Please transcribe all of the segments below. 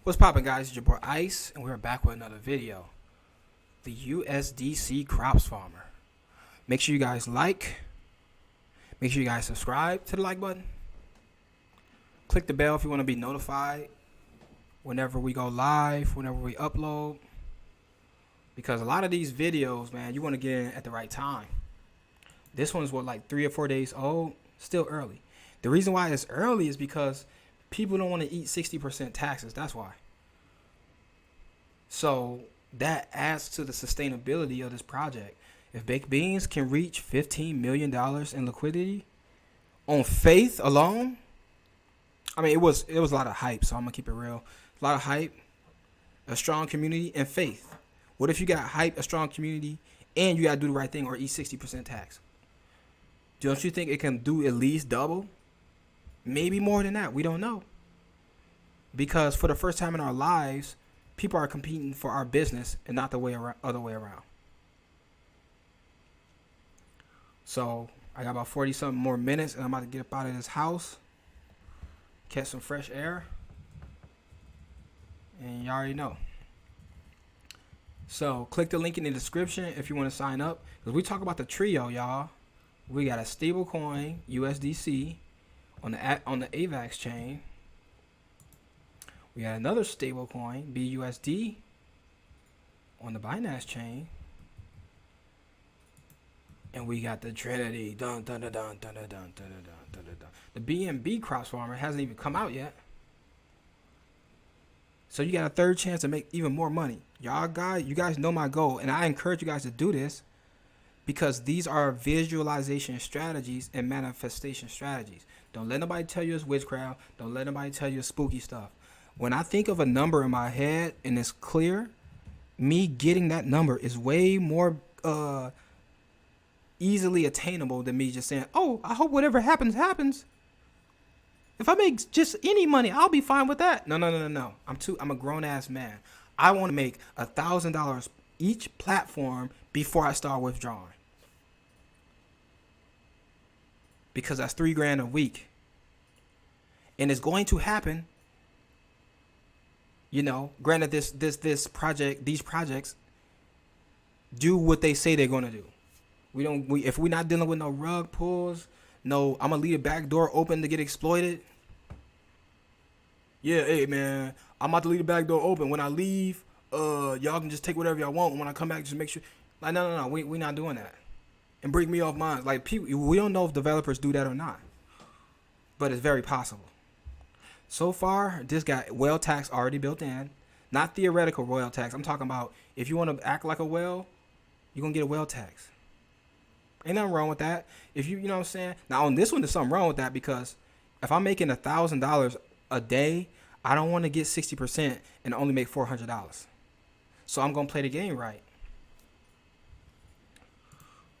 What's poppin', guys? It's your boy Ice, and we're back with another video. The USDC crops farmer. Make sure you guys like. Make sure you guys subscribe to the like button. Click the bell if you want to be notified whenever we go live, whenever we upload. Because a lot of these videos, man, you want to get in at the right time. This one's like 3 or 4 days old, still early. The reason why it's early is because people don't want to eat 60% taxes. That's why. So that adds to the sustainability of this project. If Baked Beans can reach $15 million in liquidity on faith alone, I mean, it was a lot of hype. So I'm gonna keep it real. A lot of hype, a strong community, and faith. What if you got hype, a strong community, and you gotta do the right thing or eat 60% tax? Don't you think it can do at least double? Maybe more than that. We don't know. Because for the first time in our lives, people are competing for our business and not the other way around. So I got about 40 something more minutes, and I'm about to get up out of this house, catch some fresh air, and you already know. So click the link in the description if you want to sign up, because we talk about the trio, y'all. We got a stable coin, USDC, on the AVAX chain. We got another stable coin, BUSD, on the Binance chain. And we got the Trinity. Dun, dun, dun, dun, dun, dun, dun, dun, dun, dun, dun. The BNB crops farmer hasn't even come out yet. So you got a third chance to make even more money. You guys know my goal, and I encourage you guys to do this because these are visualization strategies and manifestation strategies. Don't let nobody tell you it's witchcraft. Don't let nobody tell you it's spooky stuff. When I think of a number in my head and it's clear, me getting that number is way more easily attainable than me just saying, oh, I hope whatever happens, happens. If I make just any money, I'll be fine with that. No. I'm a grown-ass man. I want to make $1,000 each platform before I start withdrawing. Because that's $3,000 a week. And it's going to happen. You know, granted, these projects do what they say they're gonna do. If we're not dealing with no rug pulls, no, I'm gonna leave a back door open to get exploited. Yeah, hey man, I'm about to leave the back door open. When I leave, y'all can just take whatever y'all want. When I come back, just make sure. Like, no, we not doing that. And break me off mine. Like, people, we don't know if developers do that or not, but it's very possible. So far, this got whale tax already built in. Not theoretical whale tax. I'm talking about if you want to act like a whale, you're going to get a whale tax. Ain't nothing wrong with that. If you know what I'm saying? Now, on this one, there's something wrong with that because if I'm making $1,000 a day, I don't want to get 60% and only make $400. So I'm going to play the game right.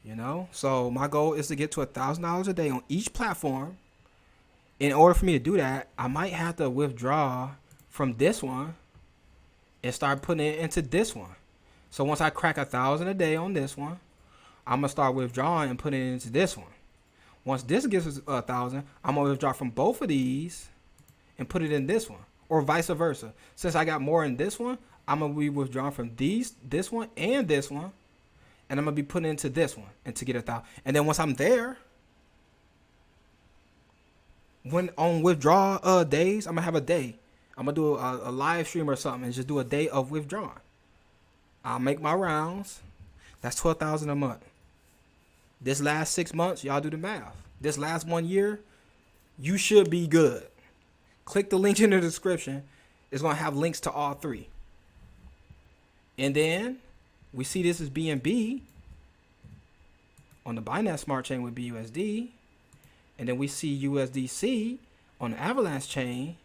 You know? So my goal is to get to $1,000 a day on each platform. In order for me to do that, I might have to withdraw from this one and start putting it into this one. So once I crack 1,000 a day on this one, I'm gonna start withdrawing and putting it into this one. Once this gives us 1,000, I'm gonna withdraw from both of these and put it in this one, or vice versa. Since I got more in this one, I'm gonna be withdrawing from this one, and I'm gonna be putting it into this one and to get 1,000. And then once I'm there, when on withdraw days, I'm gonna have a day. I'm gonna do a live stream or something and just do a day of withdrawing. I'll make my rounds. That's 12,000 a month. This last 6 months, y'all do the math. This last 1 year, you should be good. Click the link in the description. It's gonna have links to all three. And then we see this as BNB on the Binance Smart Chain with BUSD. And then we see USDC on the Avalanche chain.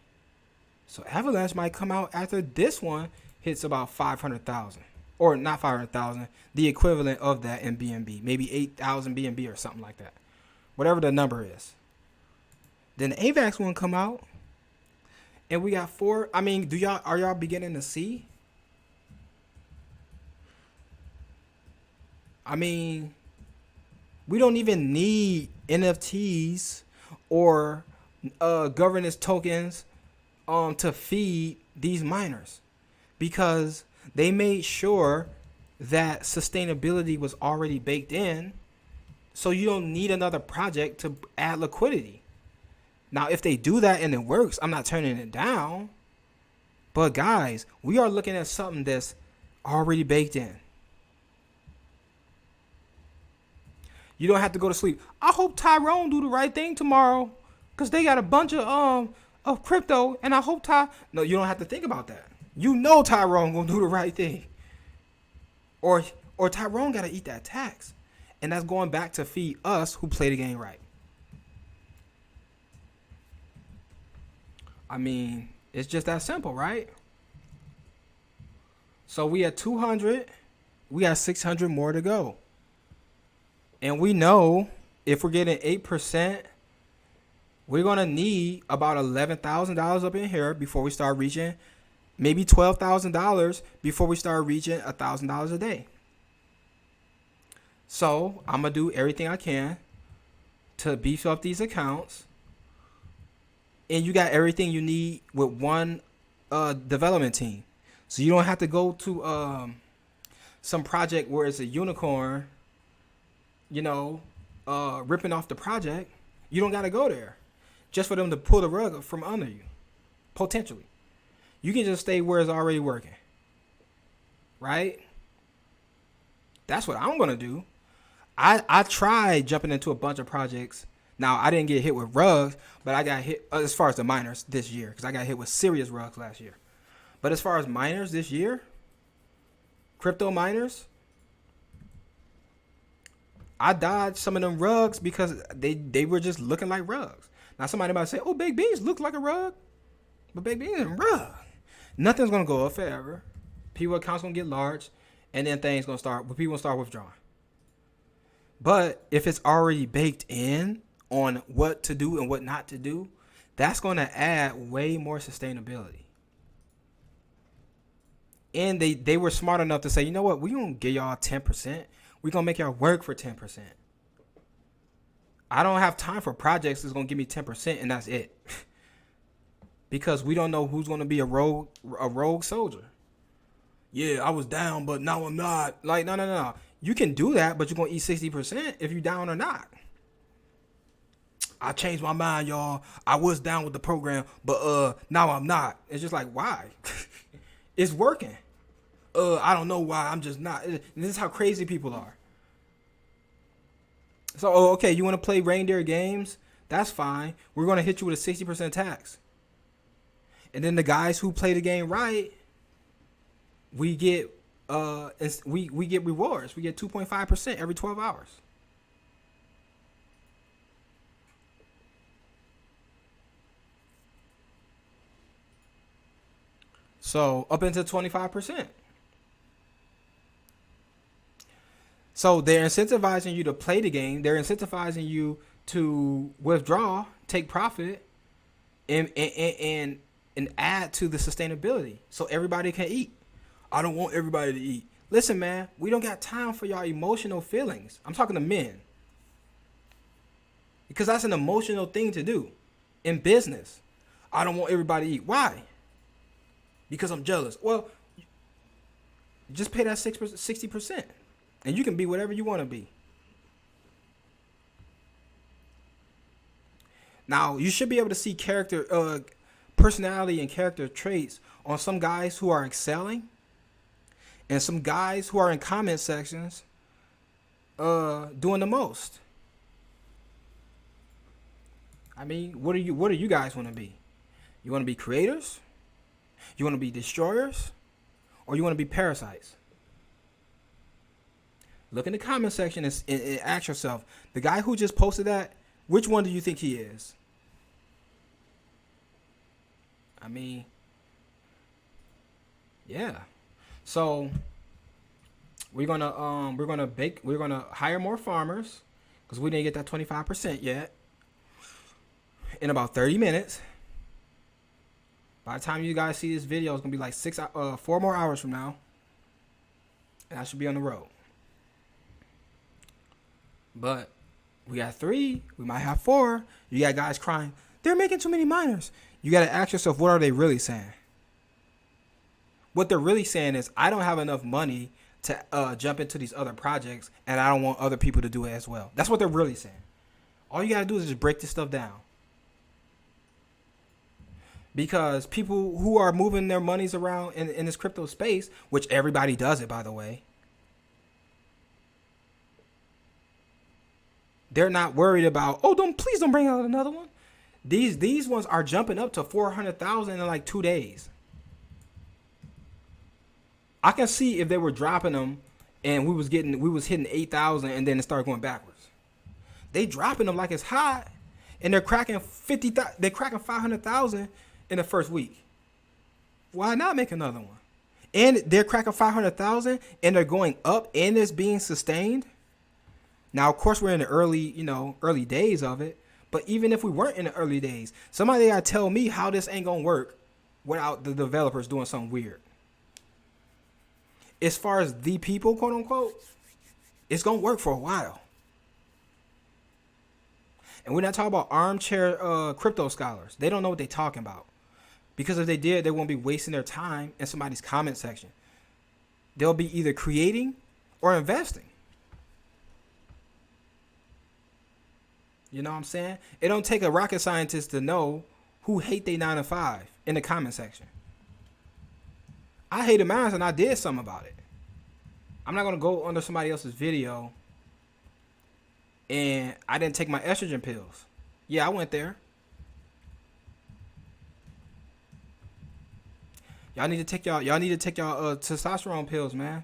So Avalanche might come out after this one hits about 500,000. Or not 500,000. The equivalent of that in BNB. Maybe 8,000 BNB or something like that. Whatever the number is. Then the AVAX one come out. And we got 4. I mean, are y'all beginning to see? I mean, we don't even need NFTs or governance tokens to feed these miners because they made sure that sustainability was already baked in, so you don't need another project to add liquidity. Now, if they do that and it works, I'm not turning it down. But guys, we are looking at something that's already baked in. You don't have to go to sleep. I hope Tyrone do the right thing tomorrow, because they got a bunch of crypto, and I hope No, you don't have to think about that. You know Tyrone gonna do the right thing, or Tyrone gotta eat that tax, and that's going back to feed us who play the game right. I mean, it's just that simple, right? So we at 200, we got 600 more to go. And we know if we're getting 8%, we're going to need about $11,000 up in here before we start reaching, maybe $12,000 before we start reaching $1,000 a day. So I'm going to do everything I can to beef up these accounts. And you got everything you need with one development team. So you don't have to go to some project where it's a unicorn, ripping off the project. You don't got to go there just for them to pull the rug from under you, potentially. You can just stay where it's already working, right? That's what I'm going to do. I tried jumping into a bunch of projects. Now, I didn't get hit with rugs, but I got hit as far as the miners this year, because I got hit with serious rugs last year. But as far as miners this year, crypto miners, I dodged some of them rugs because they were just looking like rugs. Now, somebody might say, oh, Big Beans looks like a rug, but Big Beans is a rug. Nothing's going to go up forever. People accounts going to get large, and then things going to start, people going to start withdrawing. But if it's already baked in on what to do and what not to do, that's going to add way more sustainability. And they were smart enough to say, you know what, we're going to give y'all 10%. We're going to make y'all work for 10%. I don't have time for projects that's going to give me 10% and that's it. Because we don't know who's going to be a rogue soldier. Yeah, I was down, but now I'm not. Like, no. You can do that, but you're going to eat 60% if you're down or not. I changed my mind, y'all. I was down with the program, but now I'm not. It's just like, why? It's working. I don't know why. I'm just not. This is how crazy people are. So, okay, you want to play reindeer games? That's fine. We're going to hit you with a 60% tax. And then the guys who play the game right, we get we get rewards. We get 2.5% every 12 hours. So up into 25%. So they're incentivizing you to play the game. They're incentivizing you to withdraw, take profit, and add to the sustainability so everybody can eat. I don't want everybody to eat. Listen, man, we don't got time for y'all emotional feelings. I'm talking to men. Because that's an emotional thing to do in business. I don't want everybody to eat. Why? Because I'm jealous. Well, just pay that 60%. And you can be whatever you want to be. Now, you should be able to see personality and character traits on some guys who are excelling and some guys who are in comment sections doing the most. I mean, what do you guys want to be? You want to be creators? You want to be destroyers? Or you want to be parasites? Look in the comment section and ask yourself, the guy who just posted that, which one do you think he is? I mean, yeah. So we're gonna hire more farmers because we didn't get that 25% yet. In about 30 minutes. By the time you guys see this video, it's gonna be like 4 more hours from now, and I should be on the road. But we got 3, we might have 4. You got guys crying, they're making too many miners. You got to ask yourself, what are they really saying? What they're really saying is, I don't have enough money to jump into these other projects, and I don't want other people to do it as well. That's what they're really saying. All you gotta do is just break this stuff down. Because people who are moving their monies around in this crypto space, which everybody does it, by the way, they're not worried about, oh, please don't bring out another one. These ones are jumping up to 400,000 in like 2 days. I can see if they were dropping them and we was hitting 8,000 and then it started going backwards. They dropping them like it's hot, and they're cracking 50,000. They're cracking 500,000 in the first week. Why not make another one? And they're cracking 500,000 and they're going up and it's being sustained. Now, of course, we're in the early days of it. But even if we weren't in the early days, somebody gotta tell me how this ain't gonna work without the developers doing something weird. As far as the people, quote unquote, it's gonna work for a while. And we're not talking about armchair crypto scholars. They don't know what they're talking about. Because if they did, they won't be wasting their time in somebody's comment section. They'll be either creating or investing. You know what I'm saying? It don't take a rocket scientist to know who hate they 9 to 5 in the comment section. I hated mine and I did something about it. I'm not going to go under somebody else's video and I didn't take my estrogen pills. Yeah, I went there. Y'all need to take y'all testosterone pills, man.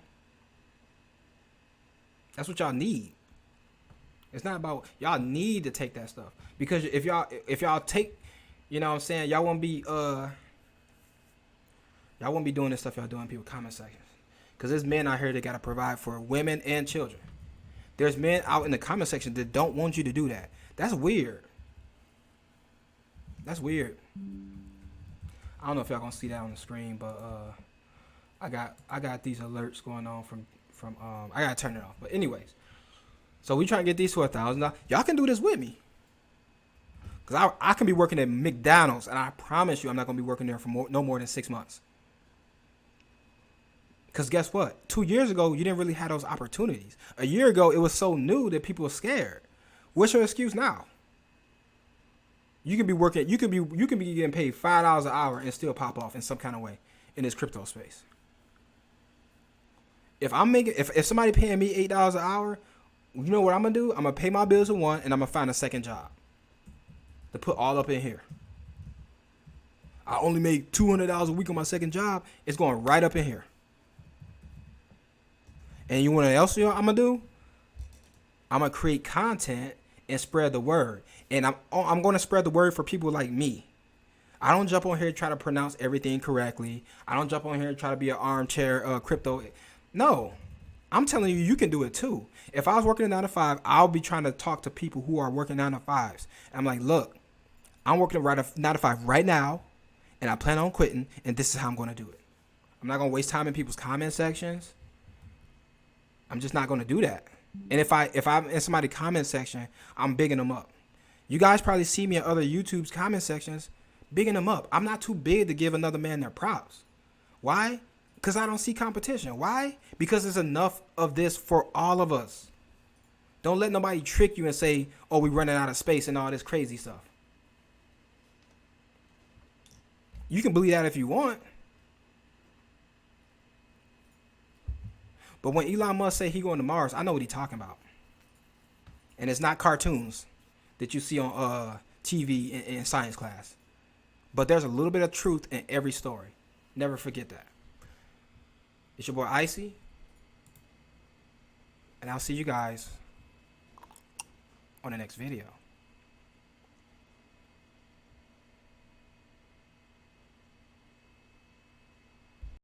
That's what y'all need. It's not about, y'all need to take that stuff. Because if y'all take, you know what I'm saying, y'all won't be doing this stuff y'all doing in people's comment sections. Because there's men out here that gotta provide for women and children. There's men out in the comment section that don't want you to do that. That's weird. That's weird. I don't know if y'all gonna see that on the screen, but I got these alerts going on from I gotta turn it off. But anyways, so we trying to get these to 1,000. Y'all can do this with me, cause I can be working at McDonald's, and I promise you, I'm not gonna be working there for no more than 6 months. Cause guess what? 2 years ago, you didn't really have those opportunities. A year ago, it was so new that people were scared. What's your excuse now? You can be working. You can be getting paid $5 an hour and still pop off in some kind of way in this crypto space. If somebody paying me $8 an hour, you know what I'm gonna do? I'm gonna pay my bills in one, and I'm gonna find a second job to put all up in here. I only make $200 a week on my second job. It's going right up in here. And you know what else I'm gonna do? I'm gonna create content and spread the word. And I'm gonna spread the word for people like me. I don't jump on here and try to pronounce everything correctly. I don't jump on here and try to be an armchair crypto. No, I'm telling you, you can do it too. If I was working a 9 to 5, I'll be trying to talk to people who are working 9 to 5s. And I'm like, look, I'm working a 9 to 5 right now, and I plan on quitting, and this is how I'm gonna do it. I'm not gonna waste time in people's comment sections. I'm just not gonna do that. And if I'm in somebody's comment section, I'm bigging them up. You guys probably see me in other YouTube's comment sections, bigging them up. I'm not too big to give another man their props. Why? Because I don't see competition. Why? Because there's enough of this for all of us. Don't let nobody trick you and say, oh, we're running out of space and all this crazy stuff. You can believe that if you want. But when Elon Musk say he going to Mars, I know what he's talking about. And it's not cartoons that you see on TV in science class. But there's a little bit of truth in every story. Never forget that. It's your boy Icy. And I'll see you guys on the next video.